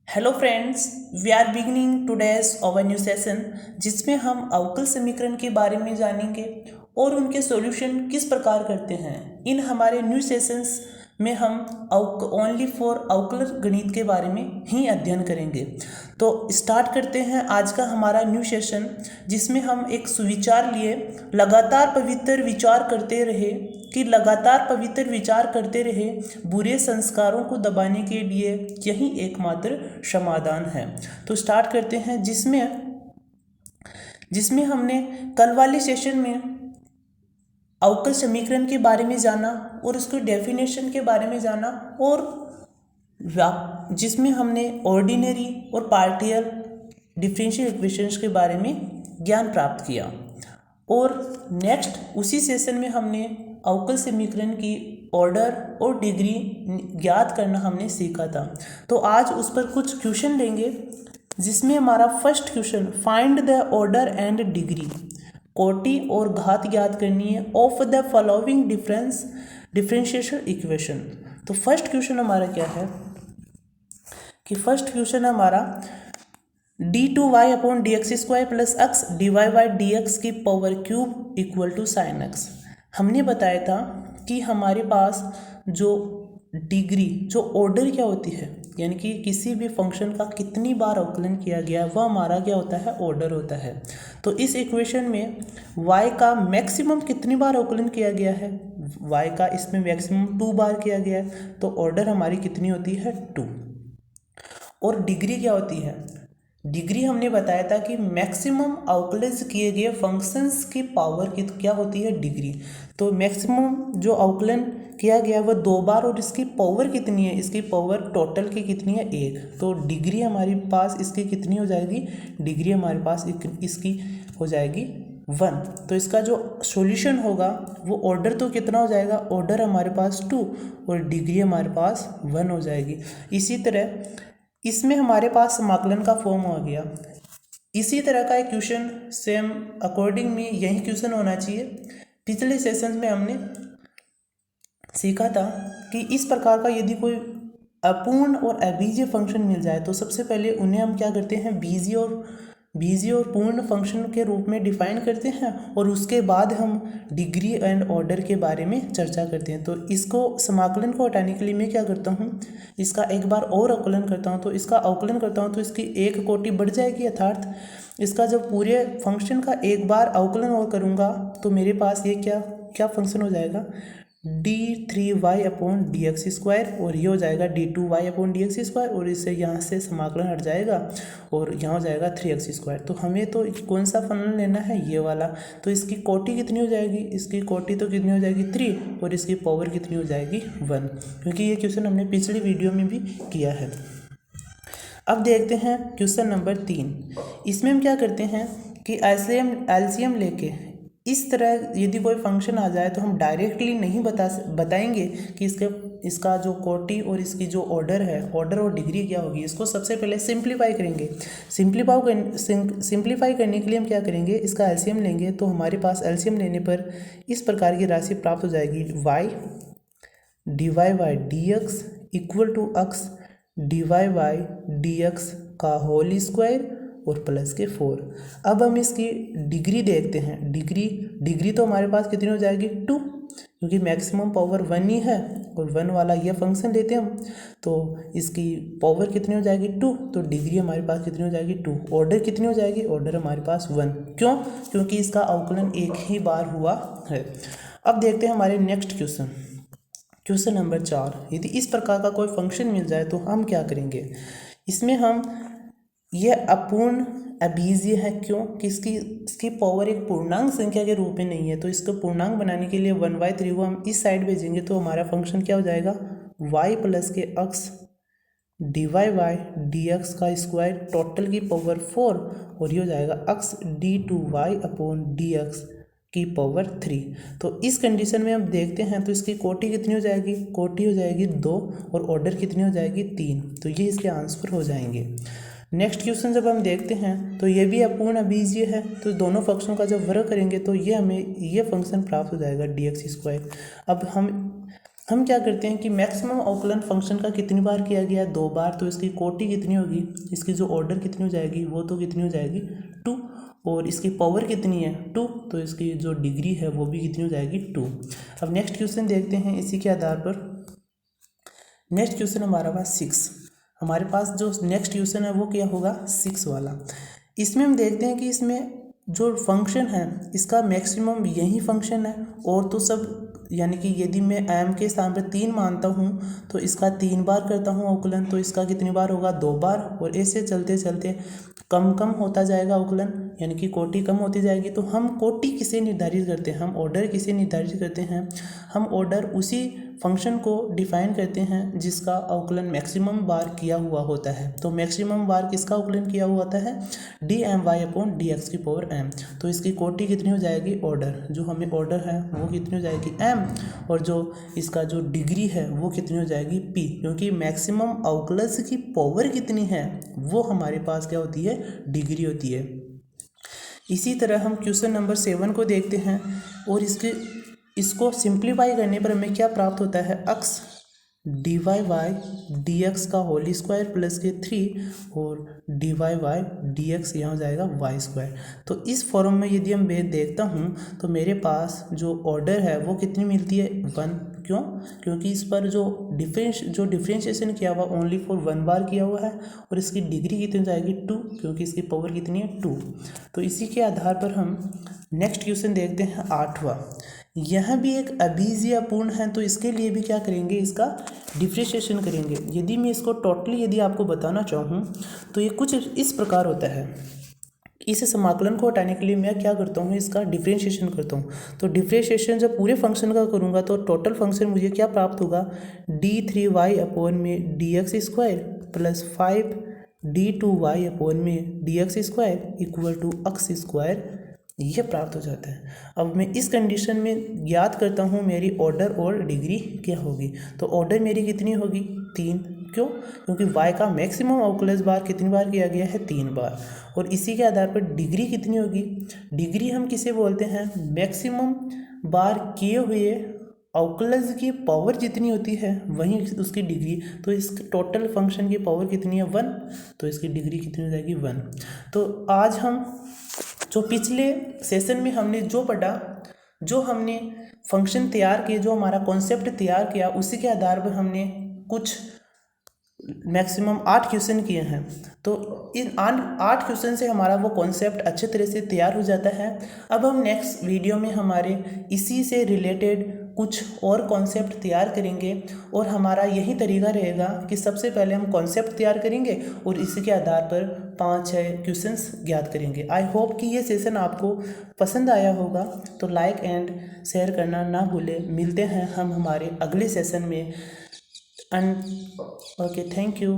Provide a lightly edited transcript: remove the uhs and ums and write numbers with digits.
Hello friends, we are beginning today's our new session जिसमें हम अवकल समीकरण के बारे में जानेंगे और उनके सॉल्यूशन किस प्रकार करते हैं। इन हमारे न्यू सेशंस में हम ओनली फॉर अवकल गणित के बारे में ही अध्ययन करेंगे। तो स्टार्ट करते हैं आज का हमारा न्यू सेशन, जिसमें हम एक सुविचार लिए लगातार पवित्र विचार करते रहे कि लगातार पवित्र विचार करते रहे बुरे संस्कारों को दबाने के लिए यही एकमात्र समाधान है। तो स्टार्ट करते हैं जिसमें हमने कल वाले सेशन में अवकल समीकरण के बारे में जाना और उसके डेफिनेशन के बारे में जाना, और जिसमें हमने ऑर्डिनरी और पार्शियल डिफरेंशियल इक्वेशंस के बारे में ज्ञान प्राप्त किया। और नेक्स्ट उसी सेशन में हमने अवकल समीकरण की ऑर्डर और डिग्री ज्ञात करना हमने सीखा था। तो आज उस पर कुछ क्वेश्चन लेंगे, जिसमें हमारा first question find the order and degree, कोटि और घात ज्ञात करनी है of the following differential equation. तो फर्स्ट क्वेश्चन हमारा क्या है कि फर्स्ट क्वेश्चन हमारा d2y upon dx² plus x dy by dx की power cube equal to sine x। हमने बताया था कि हमारे पास जो डिग्री, जो ऑर्डर क्या होती है, यानी कि किसी भी फंक्शन का कितनी बार अवकलन किया गया वह हमारा क्या होता है, ऑर्डर होता है। तो इस इक्वेशन में y का मैक्सिमम कितनी बार अवकलन किया गया है, y का इसमें मैक्सिमम 2 बार किया गया है, तो ऑर्डर हमारी कितनी होती है 2। और डिग्री क्या होती है, डिग्री हमने बताया था कि मैक्सिमम अवकलन किए गए फंक्शंस की पावर की क्या होती है, डिग्री। तो मैक्सिमम जो अवकलन किया गया वह 2 बार, और इसकी पावर कितनी है, इसकी पावर टोटल की कितनी है 1। तो डिग्री हमारे पास इसकी कितनी हो जाएगी, डिग्री हमारे पास इसकी हो जाएगी 1। तो इसका जो सॉल्यूशन होगा वो ऑर्डर तो कितना हो जाएगा, ऑर्डर हमारे पास 2 और डिग्री हमारे पास 1 हो जाएगी। इसी तरह इसमें हमारे पास समाकलन का फॉर्म हो गया। इसी तरह का एक क्वेश्चन सेम अकॉर्डिंग में यही क्वेश्चन होना चाहिए। पिछले सेशन में हमने सीखा था कि इस प्रकार का यदि कोई अपूर्ण और अबीजीय फंक्शन मिल जाए तो सबसे पहले उन्हें हम क्या करते हैं, बीजीय और पूर्ण फंक्शन के रूप में डिफाइन करते हैं, और उसके बाद हम डिग्री एंड ऑर्डर के बारे में चर्चा करते हैं। तो इसको समाकलन को हटाने के लिए मैं क्या करता हूँ, इसका एक बार और अवकलन करता हूँ। तो इसका अवकलन करता हूँ तो इसकी एक कोटि बढ़ जाएगी, अर्थात इसका जब पूरे फंक्शन का एक बार अवकलन और करूँगा तो मेरे पास ये क्या फंक्शन हो जाएगा, d3y अपॉन dx², और ये हो जाएगा d2y अपॉन dx², और इससे यहाँ से समाकलन हट जाएगा और यहाँ हो जाएगा 3x²। तो हमें तो कौन सा फलन लेना है, ये वाला। तो इसकी कोटि कितनी हो जाएगी, इसकी कोटि तो कितनी हो जाएगी 3, और इसकी पावर कितनी हो जाएगी 1, क्योंकि ये क्वेश्चन हमने पिछली वीडियो में भी किया है। अब देखते हैं क्वेश्चन नंबर 3। इसमें हम क्या करते हैं कि एलसीएम लेके इस तरह यदि कोई फंक्शन आ जाए तो हम डायरेक्टली नहीं बताएंगे कि इसका जो कोटि और इसकी जो ऑर्डर है, ऑर्डर और डिग्री क्या होगी। इसको सबसे पहले सिंप्लीफाई करेंगे। सिंप्लीफाई करने के लिए हम क्या करेंगे, इसका एलसीएम लेंगे। तो हमारे पास एलसीएम लेने पर इस प्रकार की राशि प्राप्त हो जाएगी, y dy by dx equal to x dy by dx का होल स्क्वायर और प्लस के 4। अब हम इसकी डिग्री देखते हैं। डिग्री तो हमारे पास कितनी हो जाएगी 2, क्योंकि मैक्सिमम पावर 1 ही है, और 1 वाला ये फंक्शन लेते हैं हम, तो इसकी पावर कितनी हो जाएगी 2। तो डिग्री हमारे पास कितनी हो जाएगी 2। ऑर्डर कितनी हो जाएगी, ऑर्डर हमारे पास 1। क्यों, क्योंकि इसका अवकलन एक ही बार हुआ है। अब देखते हैं हमारे नेक्स्ट क्वेश्चन नंबर 4। यदि इस प्रकार का कोई फंक्शन मिल जाए तो हम क्या करेंगे, इसमें हम यह अपूर्ण अबीजीय है। क्यों कि इसकी पावर एक पूर्णांक संख्या के रूप में नहीं है। तो इसको पूर्णांक बनाने के लिए 1/3 को हम इस साइड भेजेंगे, तो हमारा फंक्शन क्या हो जाएगा, y प्लस के x dy बाई dx का स्क्वायर टोटल की पावर 4, और ये हो जाएगा x d2y अपॉन dx की पावर 3। तो इस कंडीशन में हम देखते हैं तो इसकी कोटि कितनी हो जाएगी, कोटि हो जाएगी 2, और ऑर्डर कितनी हो जाएगी 3। तो ये इसके आंसर हो जाएंगे। नेक्स्ट क्वेश्चन जब हम देखते हैं तो ये भी अपूर्ण अबीजीय है। तो दोनों फंक्शनों का जब वर्ग करेंगे तो ये हमें ये फंक्शन प्राप्त हो जाएगा dx²। अब हम हम क्या करते हैं कि मैक्सिमम अवकलन फंक्शन का कितनी बार किया गया है, 2 बार, तो इसकी कोटि कितनी होगी, इसकी जो ऑर्डर कितनी हो जाएगी वो तो कितनी हो जाएगी 2, और इसकी पावर कितनी है 2, तो इसकी जो डिग्री है वो भी कितनी हो जाएगी 2। अब नेक्स्ट क्वेश्चन देखते हैं इसी के आधार पर। नेक्स्ट क्वेश्चन हमारा पास 6, हमारे पास जो नेक्स्ट क्वेश्चन है वो क्या होगा 6 वाला। इसमें हम देखते हैं कि इसमें जो फंक्शन है इसका मैक्सिमम यही फंक्शन है, और तो सब यानी कि यदि मैं m के स्थान पर 3 मानता हूँ तो इसका 3 बार करता हूँ अवकलन, तो इसका कितनी बार होगा 2 बार, और ऐसे चलते चलते कम कम होता जाएगा अवकलन, यानी कि कोटि कम होती जाएगी। तो हम कोटि किसे निर्धारित करते हैं, हम ऑर्डर किसे निर्धारित करते हैं, हम ऑर्डर उसी फंक्शन को डिफाइन करते हैं जिसका अवकलन मैक्सिमम बार किया हुआ होता है। तो मैक्सिमम बार किसका अवकलन किया हुआ होता है dmy/dx⁴m। तो इसकी कोटि कितनी हो जाएगी ऑर्डर, जो हमें ऑर्डर है वो कितनी हो जाएगी m, और जो इसका जो डिग्री है वो कितनी हो जाएगी p, क्योंकि मैक्सिमम अवकलज की पावर कितनी है वो हमारे पास क्या होती है डिग्री होती है। इसी तरह हम क्वेश्चन नंबर 7 को देखते हैं, और इसको सिंप्लीफाई करने पर हमें क्या प्राप्त होता है, x dy/dx का होल स्क्वायर प्लस के 3 और dy/dx यहाँ हो जाएगा y²। तो इस फॉर्म में यदि हम देखता हूँ तो मेरे पास जो ऑर्डर है वो कितनी मिलती है 1। क्यों? क्योंकि इस पर जो डिफरेंशिएशन किया हुआ ओनली फॉर 1 बार किया हुआ है, और इसकी डिग्री कितनी जाएगी 2, क्योंकि इसकी पावर कितनी है 2। तो इसी के आधार पर हम नेक्स्ट क्वेश्चन देखते हैं 8वां। यह भी एक अभिजीय अपूर्ण है, तो इसके लिए भी क्या करेंगे, इसका डिफरेंशिएशन करेंगे। यदि मैं इसको टोटली यदि आपको बताना चाहूँ तो ये कुछ इस प्रकार होता है। इस समाकलन को हटाने के लिए मैं क्या करता हूँ, इसका डिफरेंशिएशन करता हूँ। तो डिफरेंशिएशन जब पूरे फंक्शन का करूँगा तो टोटल फंक्शन मुझे क्या प्राप्त होगा, d3y/dx² plus 5d2y/dx² equal to x², ये प्राप्त हो जाता है। अब मैं इस कंडीशन में याद करता हूँ मेरी ऑर्डर और डिग्री क्या होगी। तो ऑर्डर मेरी कितनी होगी 3। क्यों? क्योंकि y का मैक्सिमम अवकलज बार कितनी बार किया गया है 3 बार, और इसी के आधार पर डिग्री कितनी होगी, डिग्री हम किसे बोलते हैं, मैक्सिमम बार किए हुए अवकलज की पावर जितनी होती है वहीं उसकी डिग्री। तो इस टोटल फंक्शन की पावर कितनी है 1, तो इसकी डिग्री कितनी हो जाएगी 1। तो आज हम जो पिछले सेशन में हमने जो पढ़ा, जो हमने फंक्शन तैयार किए, जो हमारा कॉन्सेप्ट तैयार किया, उसी के आधार पर हमने कुछ मैक्सिमम 8 क्वेश्चन किए हैं। तो इन 8 क्वेश्चन से हमारा वो कॉन्सेप्ट अच्छे तरह से तैयार हो जाता है। अब हम नेक्स्ट वीडियो में हमारे इसी से रिलेटेड कुछ और कॉन्सेप्ट तैयार करेंगे, और हमारा यही तरीका रहेगा कि सबसे पहले हम कॉन्सेप्ट तैयार करेंगे और इसी के आधार पर 5-6 क्वेश्चंस ज्ञात करेंगे। आई होप कि ये सेशन आपको पसंद आया होगा, तो लाइक एंड शेयर करना ना भूलें। मिलते हैं हम हमारे अगले सेशन में। Okay, thank you.